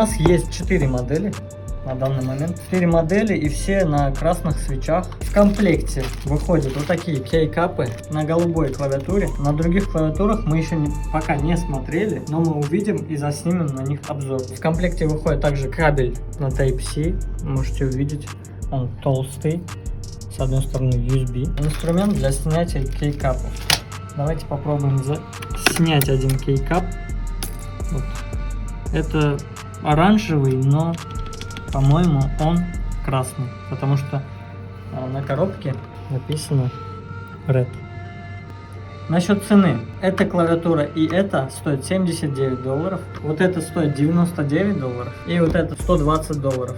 нас есть 4 модели на данный момент. 4 модели и все на красных свечах. В комплекте выходят вот такие кейкапы на голубой клавиатуре. На других клавиатурах мы еще пока не смотрели, но мы увидим и заснимем на них обзор. В комплекте выходит также кабель на Type-C. Можете увидеть, он толстый. С одной стороны USB. Инструмент для снятия кейкапов. Давайте попробуем снять один кейкап. Вот. Это оранжевый, но, по-моему, он красный, потому что на коробке написано Red. Насчет цены. Эта клавиатура и эта стоит $79. Вот это стоит $99. И вот это $120.